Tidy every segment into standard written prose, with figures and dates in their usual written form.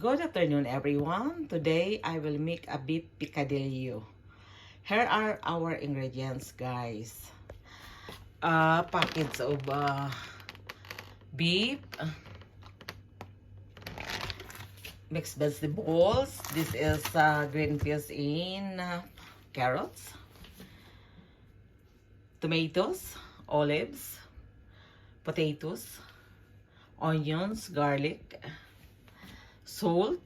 Good afternoon, everyone. Today, I will make a beef picadillo. Here are our ingredients, guys. Packets of beef, mixed vegetables. This is green peas in carrots, tomatoes, olives, potatoes, onions, garlic, salt,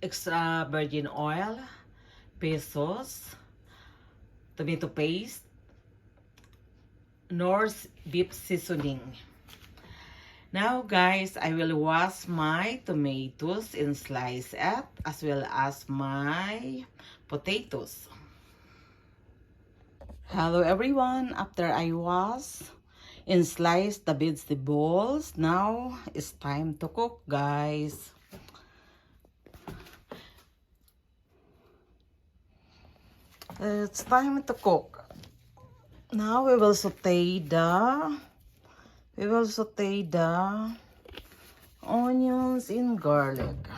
extra virgin oil, pesos, tomato paste, Norse beef seasoning. Now guys, I will wash my tomatoes and slice it as well as my potatoes. Hello everyone, after I wash and slice the vegetables, now it's time to cook, guys. It's time to cook. Now we will saute the onions and garlic.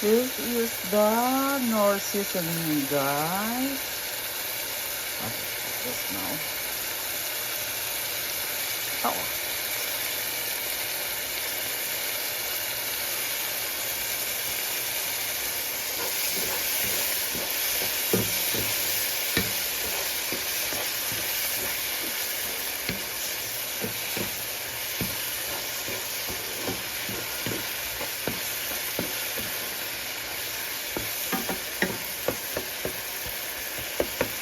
This is the North seasoning, guys. This now. Oh.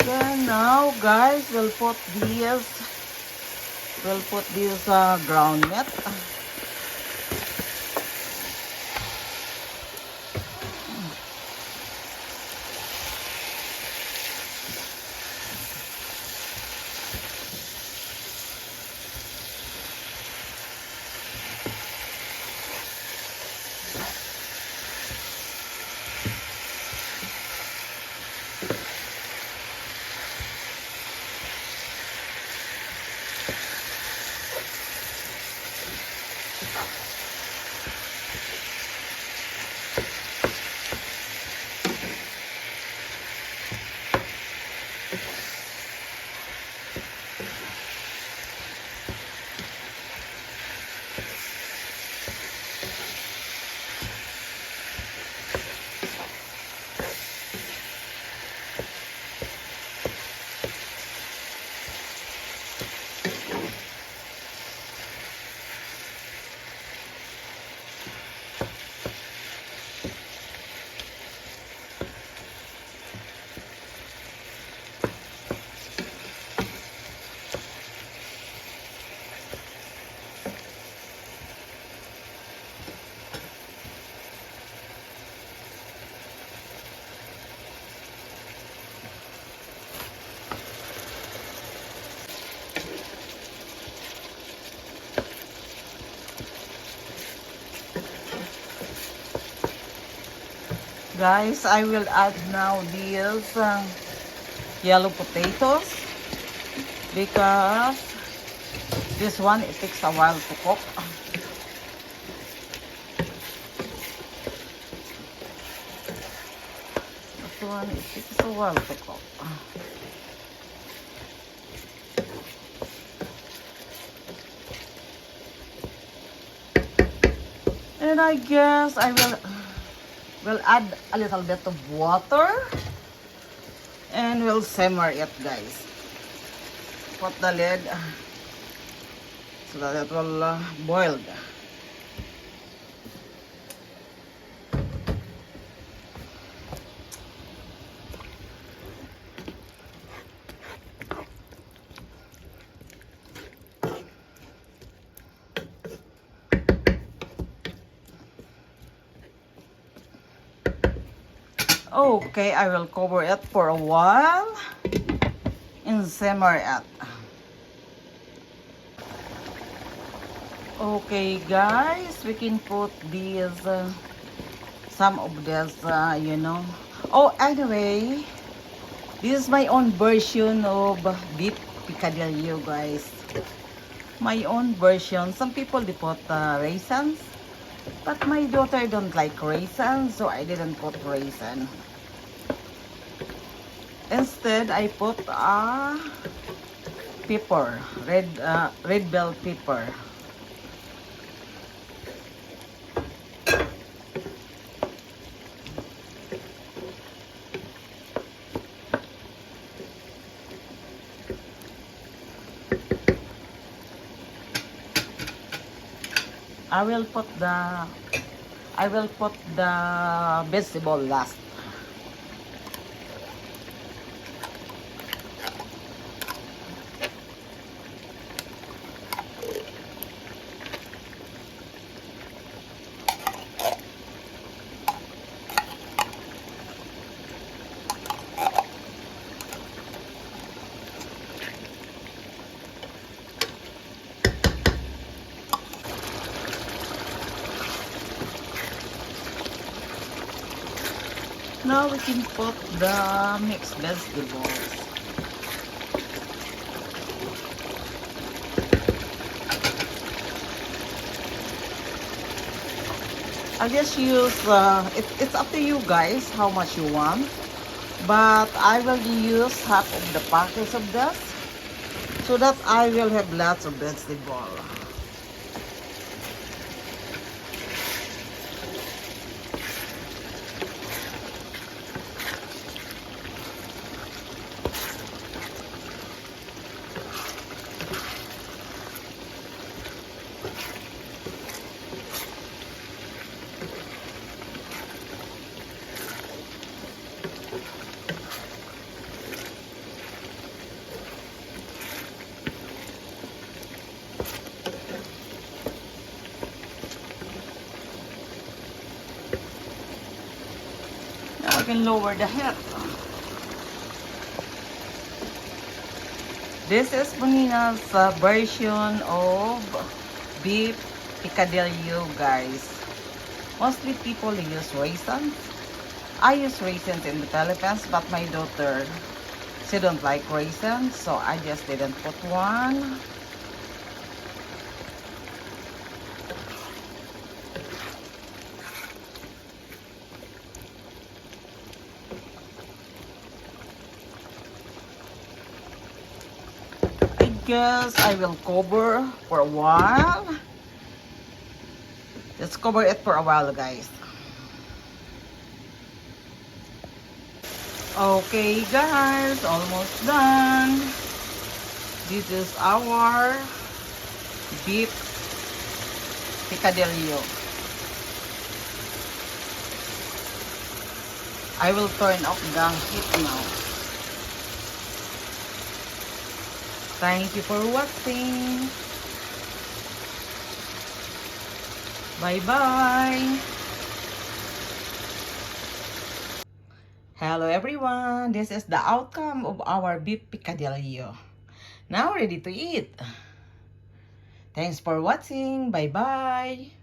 Then now guys, we'll put this ground meat. Guys, I will add now these yellow potatoes because this one it takes a while to cook. This one it takes a while to cook. And I guess I will add a little bit of water and we'll simmer it, guys. Put the lid so that it will boil. Okay, I will cover it for a while and simmer it. Okay, guys, we can put these, some of this, Oh, anyway, this is my own version of beef picadillo, guys. My own version. Some people, they put raisins. But my daughter don't like raisins, so I didn't put raisin. Instead, I put pepper, red bell pepper. I will put the vegetable last. Now we can put the mixed vegetables. I just use, it's up to you guys how much you want. But I will use half of the packets of this so that I will have lots of vegetable. Now I can lower the heat. This is Bonina's version of beef picadillo, guys. Mostly people use raisins. I use raisins in the Philippines, but my daughter, she don't like raisins, so I just didn't put one. because I will cover for a while. Let's cover it for a while, guys. Okay, guys, almost done. This is our beef picadillo. I will turn off the heat now. Thank you for watching. Bye-bye. Hello everyone. This is the outcome of our beef picadillo. Now ready to eat. Thanks for watching. Bye-bye.